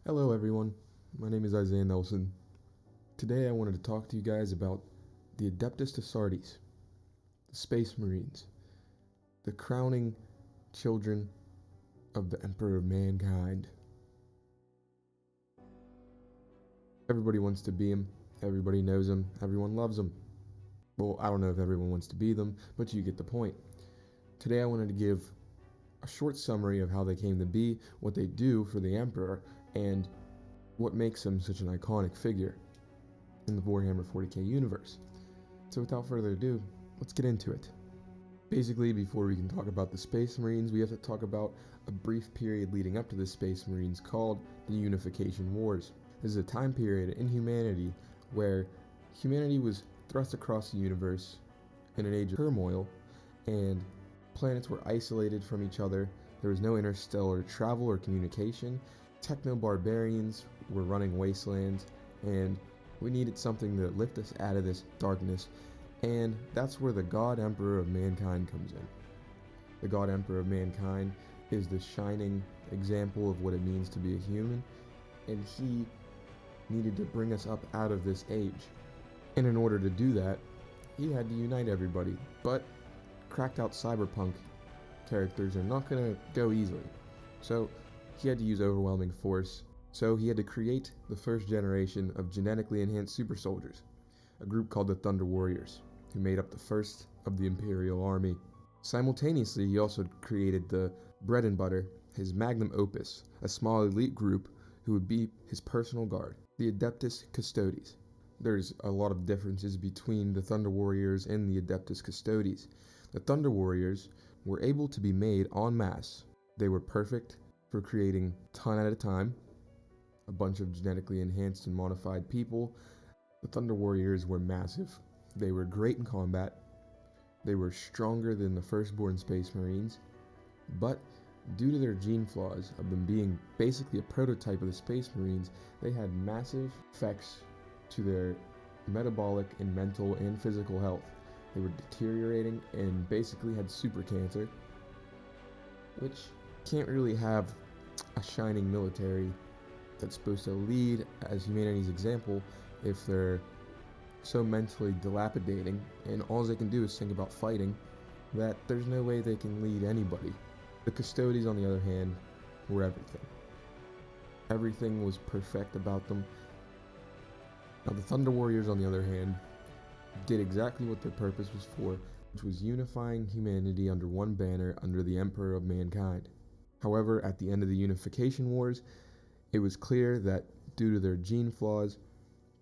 Hello everyone, my name is Isaiah Nelson. Today I wanted to talk to you guys about the Adeptus Astartes, the Space Marines, the crowning children of the Emperor of Mankind. Everybody wants to be them, everybody knows them, everyone loves them. Well, I don't know if everyone wants to be them, but you get the point. Today I wanted to give a short summary of how they came to be, what they do for the Emperor, and what makes him such an iconic figure in the Warhammer 40k universe. So without further ado, let's get into it. Basically, before we can talk about the Space Marines, we have to talk about a brief period leading up to the Space Marines called the Unification Wars. This is a time period in humanity where humanity was thrust across the universe in an age of turmoil, and planets were isolated from each other. There was no interstellar travel or communication. Techno-barbarians were running wastelands, and we needed something to lift us out of this darkness, and that's where the God Emperor of Mankind comes in. The God Emperor of Mankind is the shining example of what it means to be a human, and he needed to bring us up out of this age. And in order to do that, he had to unite everybody, but cracked out cyberpunk characters are not going to go easily. So he had to use overwhelming force. So he had to create the first generation of genetically enhanced super soldiers, a group called the Thunder Warriors, who made up the first of the Imperial Army. Simultaneously, he also created the bread and butter, his magnum opus, a small elite group who would be his personal guard, the Adeptus Custodes. There's a lot of differences between the Thunder Warriors and the Adeptus Custodes. The Thunder Warriors were able to be made en masse. They were perfect for creating a ton at a time, a bunch of genetically enhanced and modified people. The Thunder Warriors were massive. They were great in combat. They were stronger than the firstborn Space Marines, but due to their gene flaws of them being basically a prototype of the Space Marines, they had massive effects to their metabolic and mental and physical health. They were deteriorating and basically had super cancer, which can't really have a shining military that's supposed to lead as humanity's example if they're so mentally dilapidating and all they can do is think about fighting, that there's no way they can lead anybody. The Custodes, on the other hand, were everything. Everything was perfect about them. Now the Thunder Warriors, on the other hand, did exactly what their purpose was for, which was unifying humanity under one banner under the Emperor of Mankind. However, at the end of the Unification Wars, it was clear that due to their gene flaws,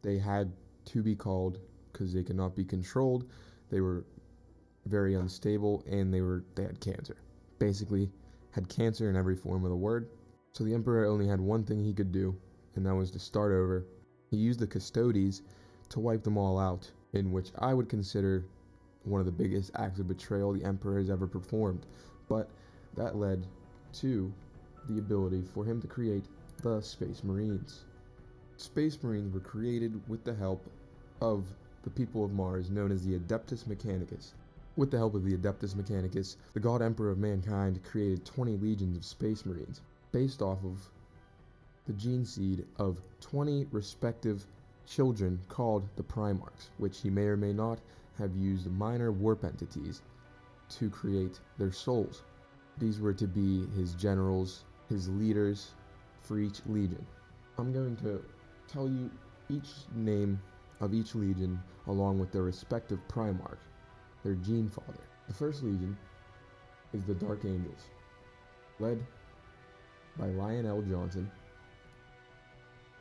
they had to be called because they could not be controlled. They were very unstable, and they had cancer. Basically, had cancer in every form of the word. So the Emperor only had one thing he could do, and that was to start over. He used the Custodes to wipe them all out, in which I would consider one of the biggest acts of betrayal the Emperor has ever performed. But that led to the ability for him to create the Space Marines. Space Marines were created with the help of the people of Mars, known as the Adeptus Mechanicus. With the help of the Adeptus Mechanicus, the God Emperor of Mankind created 20 legions of Space Marines, based off of the gene seed of 20 respective children called the Primarchs, which he may or may not have used minor warp entities to create their souls. These were to be his generals, his leaders for each legion. I'm going to tell you each name of each legion along with their respective Primarch, their gene father. The first legion is the Dark Angels, led by Lionel Johnson.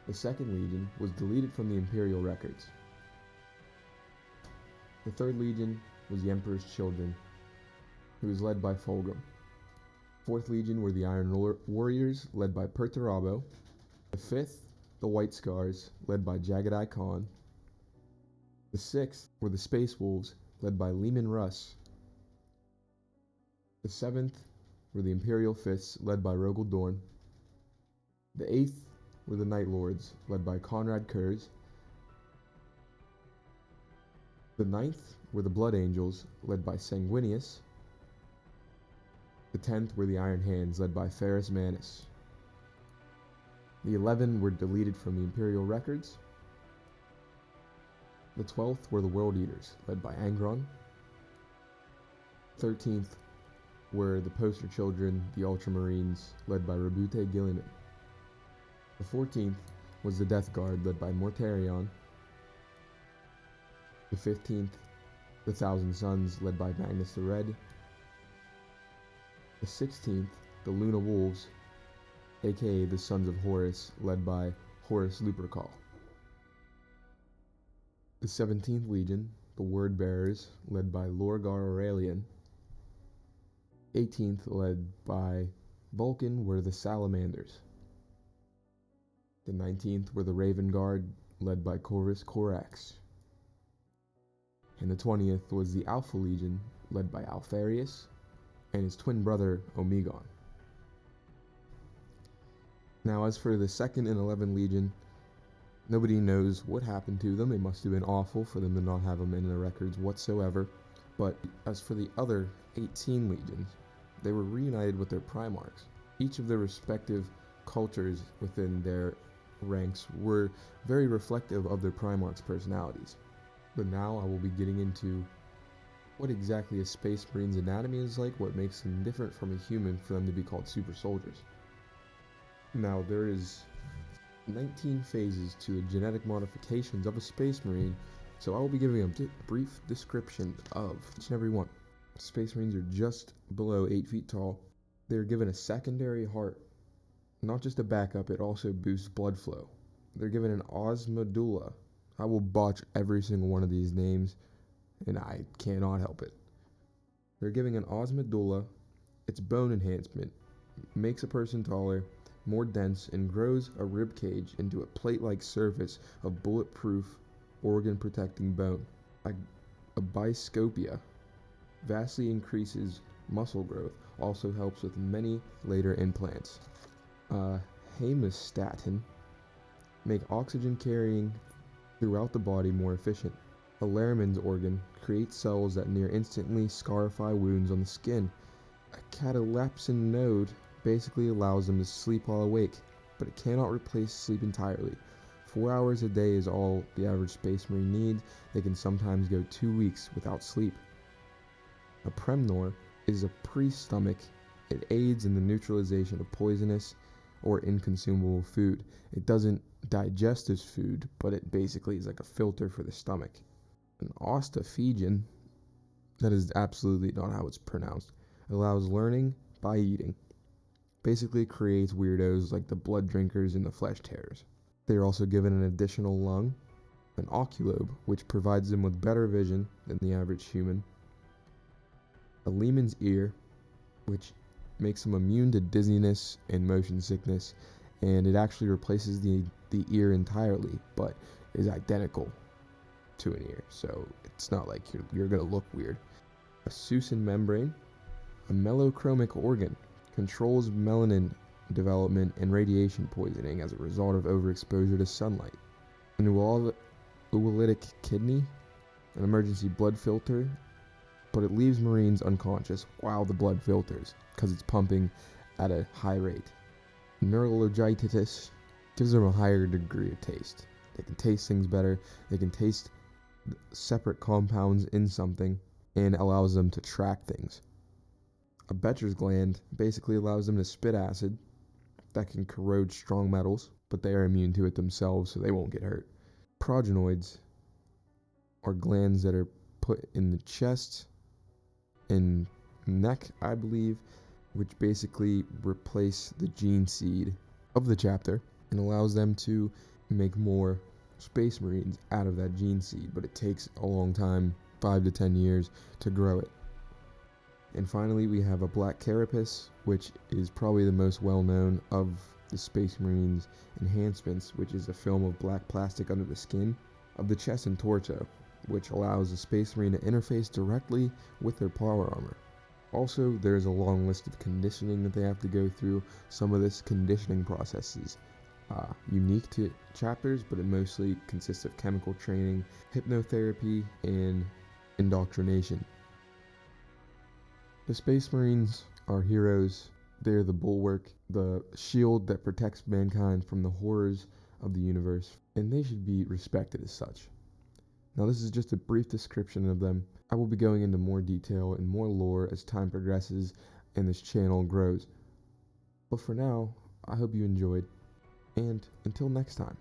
The second legion was deleted from the Imperial records. The third legion was the Emperor's Children, who was led by Fulgrim. Fourth legion were the Iron Warriors, led by Perturabo. The fifth, the White Scars, led by Jagged-Eye Khan. The sixth were the Space Wolves, led by Leman Russ. The seventh were the Imperial Fists, led by Rogel Dorn. The eighth were the Night Lords, led by Conrad Kurz. The ninth were the Blood Angels, led by Sanguinius. The 10th were the Iron Hands, led by Ferrus Manus. The 11 were deleted from the Imperial records. The 12th were the World Eaters, led by Angron. 13th were the Poster Children, the Ultramarines, led by Rabute Gilliman. The 14th was the Death Guard, led by Mortarion. The 15th, the Thousand Sons, led by Magnus the Red. The 16th, the Luna Wolves, aka the Sons of Horus, led by Horus Lupercal. The 17th Legion, the Word Bearers, led by Lorgar Aurelian. 18th, led by Vulcan, were the Salamanders. The 19th were the Raven Guard, led by Corvus Corax. And the 20th was the Alpha Legion, led by Alpharius and his twin brother Omegon. Now, as for the 2nd and 11th Legion, nobody knows what happened to them. It must have been awful for them to not have them in the records whatsoever. But as for the other 18 legions, they were reunited with their Primarchs. Each of their respective cultures within their ranks were very reflective of their Primarchs' personalities. But now I will be getting into what exactly a Space Marine's anatomy is like, what makes them different from a human for them to be called super soldiers. Now, there is 19 phases to the genetic modifications of a Space Marine, so I will be giving a brief description of each and every one. Space Marines are just below 8 feet tall. They are given a secondary heart. Not just a backup, it also boosts blood flow. They're given an osmedulla. I will botch every single one of these names, and I cannot help it. They're giving an osmedulla. Its bone enhancement makes a person taller, more dense, and grows a rib cage into a plate-like surface of bulletproof, organ-protecting bone. A biscopia vastly increases muscle growth, also helps with many later implants. Hemostatin make oxygen carrying throughout the body more efficient. A Lerman's organ creates cells that near instantly scarify wounds on the skin. A catalepsin node basically allows them to sleep while awake, but it cannot replace sleep entirely. 4 hours a day is all the average Space Marine needs. They can sometimes go 2 weeks without sleep. A Premnor is a pre-stomach. It aids in the neutralization of poisonous or inconsumable food. It doesn't digest as food, but it basically is like a filter for the stomach. An Ostophagian, that is absolutely not how it's pronounced, allows learning by eating. Basically creates weirdos like the blood drinkers and the flesh tearers. They are also given an additional lung, an oculobe, which provides them with better vision than the average human. A Lehman's ear, which makes them immune to dizziness and motion sickness, and it actually replaces the ear entirely, but is identical to an ear, so it's not like you're gonna look weird. A Susan membrane, a melochromic organ, controls melanin development and radiation poisoning as a result of overexposure to sunlight. An oolitic kidney, an emergency blood filter, but it leaves Marines unconscious while the blood filters because it's pumping at a high rate. Neurologitis gives them a higher degree of taste. They can taste things better, they can taste separate compounds in something, and allows them to track things. A Betcher's gland basically allows them to spit acid that can corrode strong metals, but they are immune to it themselves, so they won't get hurt. Progenoids are glands that are put in the chest and neck, I believe, which basically replace the gene seed of the chapter and allows them to make more Space Marines out of that gene seed, but it takes a long time, 5 to 10 years, to grow it. And finally, we have a Black Carapace, which is probably the most well-known of the Space Marines enhancements, which is a film of black plastic under the skin of the chest and torso, which allows the Space Marine to interface directly with their power armor. Also, there's a long list of conditioning that they have to go through. Some of this conditioning process is unique to chapters, but it mostly consists of chemical training, hypnotherapy, and indoctrination. The Space Marines are heroes They're the bulwark, the shield that protects mankind from the horrors of the universe, and they should be respected as such. Now, this is just a brief description of them. I will be going into more detail and more lore as time progresses and this channel grows. But for now, I hope you enjoyed, and until next time.